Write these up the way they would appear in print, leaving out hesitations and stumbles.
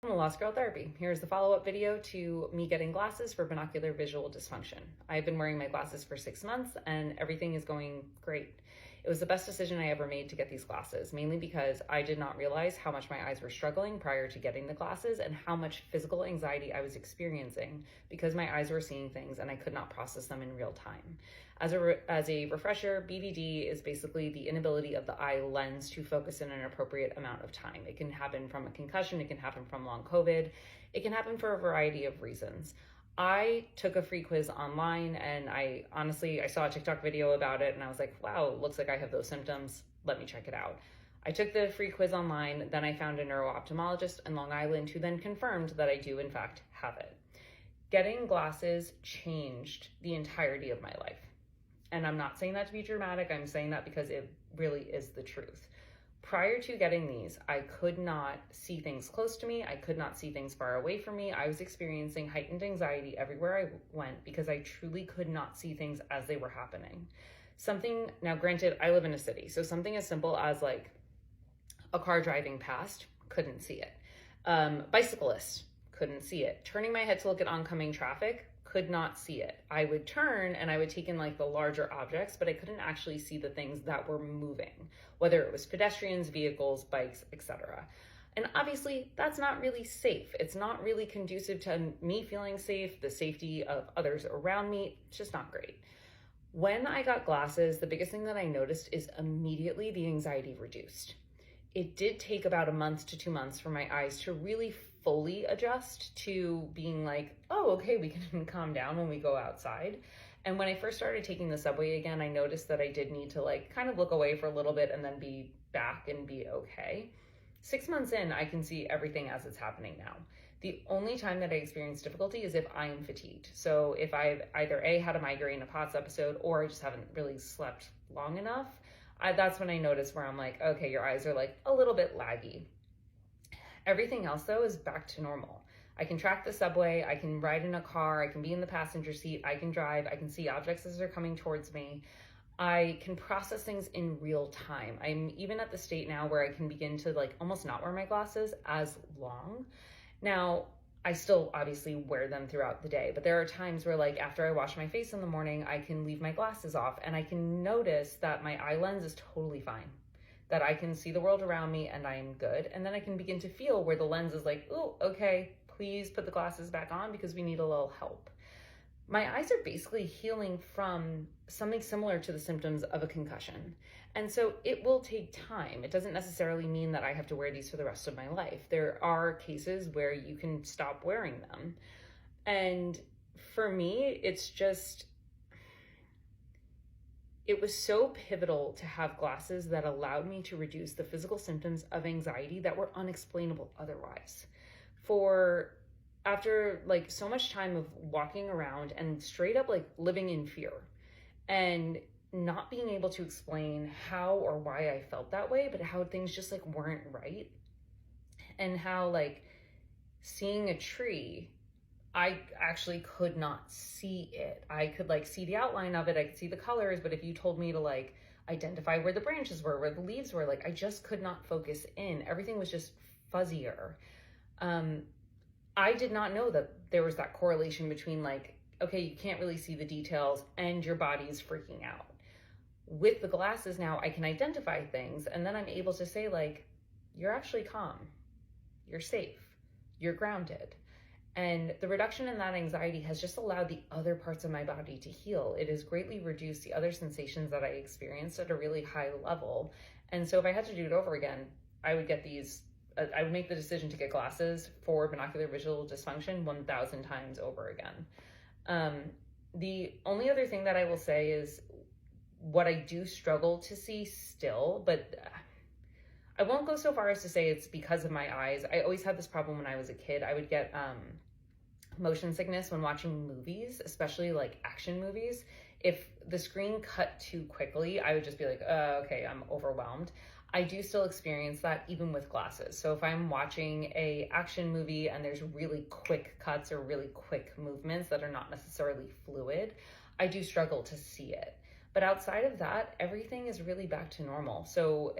Welcome to Lost Girl Therapy. Here's the follow-up video to me getting glasses for binocular visual dysfunction. I've been wearing my glasses for 6 months and everything is going great. It was the best decision I ever made to get these glasses, mainly because I did not realize how much my eyes were struggling prior to getting the glasses and how much physical anxiety I was experiencing because my eyes were seeing things and I could not process them in real time. As a refresher, BVD is basically the inability of the eye lens to focus in an appropriate amount of time. It can happen from a concussion, it can happen from long COVID, it can happen for a variety of reasons. I took a free quiz online and I saw a TikTok video about it and I was like, wow, it looks like I have those symptoms. Let me check it out. I took the free quiz online, then I found a neuro-ophthalmologist in Long Island who then confirmed that I do in fact have it. Getting glasses changed the entirety of my life. And I'm not saying that to be dramatic, I'm saying that because it really is the truth. Prior to getting these, I could not see things close to me. I could not see things far away from me. I was experiencing heightened anxiety everywhere I went because I truly could not see things as they were happening. Now granted, I live in a city, so something as simple as like a car driving past, couldn't see it. Bicyclist, couldn't see it. Turning my head to look at oncoming traffic, could not see it. I would turn and I would take in like the larger objects, but I couldn't actually see the things that were moving, whether it was pedestrians, vehicles, bikes, etc. And obviously that's not really safe. It's not really conducive to me feeling safe, the safety of others around me. It's just not great. When I got glasses, the biggest thing that I noticed is immediately the anxiety reduced. It did take about a month to 2 months for my eyes to really fully adjust to being like, oh, okay, we can calm down when we go outside. And when I first started taking the subway again, I noticed that I did need to like kind of look away for a little bit and then be back and be okay. 6 months in, I can see everything as it's happening now. The only time that I experience difficulty is if I am fatigued. So if I've either had a migraine, a POTS episode, or I just haven't really slept long enough, that's when I notice where I'm like, okay, your eyes are like a little bit laggy. Everything else though is back to normal. I can track the subway, I can ride in a car, I can be in the passenger seat, I can drive, I can see objects as they're coming towards me. I can process things in real time. I'm even at the state now where I can begin to like almost not wear my glasses as long. Now, I still obviously wear them throughout the day, but there are times where like after I wash my face in the morning, I can leave my glasses off and I can notice that my eye lens is totally fine, that I can see the world around me and I am good. And then I can begin to feel where the lens is like, oh, okay, please put the glasses back on because we need a little help. My eyes are basically healing from something similar to the symptoms of a concussion. And so it will take time. It doesn't necessarily mean that I have to wear these for the rest of my life. There are cases where you can stop wearing them. And for me, it was so pivotal to have glasses that allowed me to reduce the physical symptoms of anxiety that were unexplainable otherwise. After like so much time of walking around and straight up like living in fear and not being able to explain how or why I felt that way, but how things just like weren't right, and how like seeing a tree, I actually could not see it. I could like see the outline of it, I could see the colors, but if you told me to like identify where the branches were, where the leaves were, like I just could not focus in. Everything was just fuzzier. I did not know that there was that correlation between like, okay, you can't really see the details and your body is freaking out. With the glasses now, I can identify things and then I'm able to say like, you're actually calm, you're safe, you're grounded. And the reduction in that anxiety has just allowed the other parts of my body to heal. It has greatly reduced the other sensations that I experienced at a really high level. And so if I had to do it over again, I would make the decision to get glasses for binocular visual dysfunction 1,000 times over again. The only other thing that I will say is what I do struggle to see still, but I won't go so far as to say it's because of my eyes. I always had this problem when I was a kid. I would get motion sickness when watching movies, especially like action movies. If the screen cut too quickly, I would just be like, okay, I'm overwhelmed. I do still experience that even with glasses. So if I'm watching a action movie and there's really quick cuts or really quick movements that are not necessarily fluid, I do struggle to see it. But outside of that, everything is really back to normal. So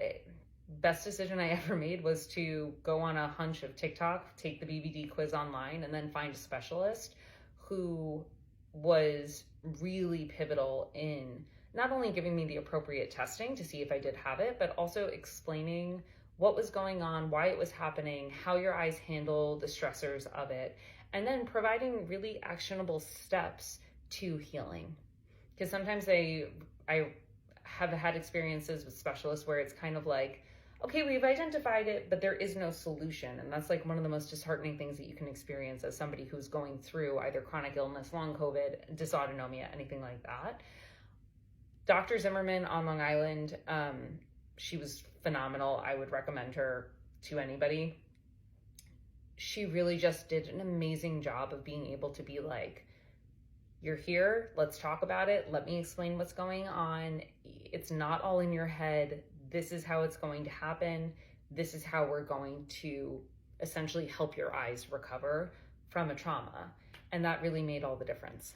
best decision I ever made was to go on a hunch of TikTok, take the BVD quiz online, and then find a specialist who was really pivotal in not only giving me the appropriate testing to see if I did have it, but also explaining what was going on, why it was happening, how your eyes handle the stressors of it, and then providing really actionable steps to healing. Because sometimes I have had experiences with specialists where it's kind of like, okay, we've identified it, but there is no solution. And that's like one of the most disheartening things that you can experience as somebody who's going through either chronic illness, long COVID, dysautonomia, anything like that. Dr. Zimmerman on Long Island, she was phenomenal. I would recommend her to anybody. She really just did an amazing job of being able to be like, you're here, let's talk about it. Let me explain what's going on. It's not all in your head. This is how it's going to happen. This is how we're going to essentially help your eyes recover from a trauma. And that really made all the difference.